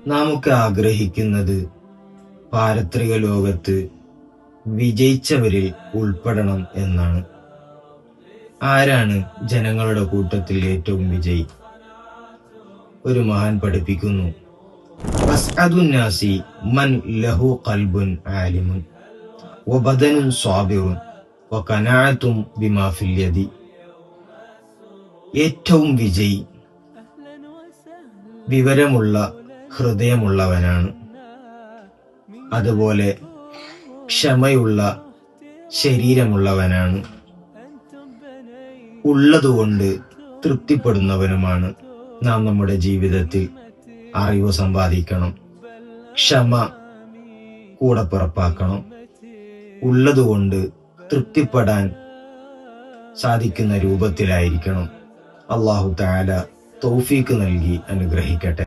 നാമൊക്കെ ആഗ്രഹിക്കുന്നത് പാരത്രിക ലോകത്ത് വിജയിച്ചവരിൽ ഉൾപ്പെടണം എന്നാണ്. ആരാണ് ജനങ്ങളുടെ കൂട്ടത്തിൽ ഏറ്റവും വിജയി? ഒരു മഹാൻ പഠിപ്പിക്കുന്നു, അസ്അദുന്നാസി മൻ ലഹു ഖൽബുൻ ആലിമുൻ വബദനുൻ സ്വാബിറുൻ വഖനാഅത്തും ബിമാ ഫിൽ യദി. ഏറ്റവും വിജയി വിവരമുള്ള ഹൃദയമുള്ളവനാണ്. അതുപോലെ ക്ഷമയുള്ള ശരീരമുള്ളവനാണ്. ഉള്ളതുകൊണ്ട് തൃപ്തിപ്പെടുന്നവനുമാണ്. നാം നമ്മുടെ ജീവിതത്തിൽ അറിവ് സമ്പാദിക്കണം, ക്ഷമ കൂടെ പുറപ്പാക്കണം, ഉള്ളതുകൊണ്ട് തൃപ്തിപ്പെടാൻ സാധിക്കുന്ന രൂപത്തിലായിരിക്കണം. അല്ലാഹു തആല തൗഫീഖ് നൽകി അനുഗ്രഹിക്കട്ടെ.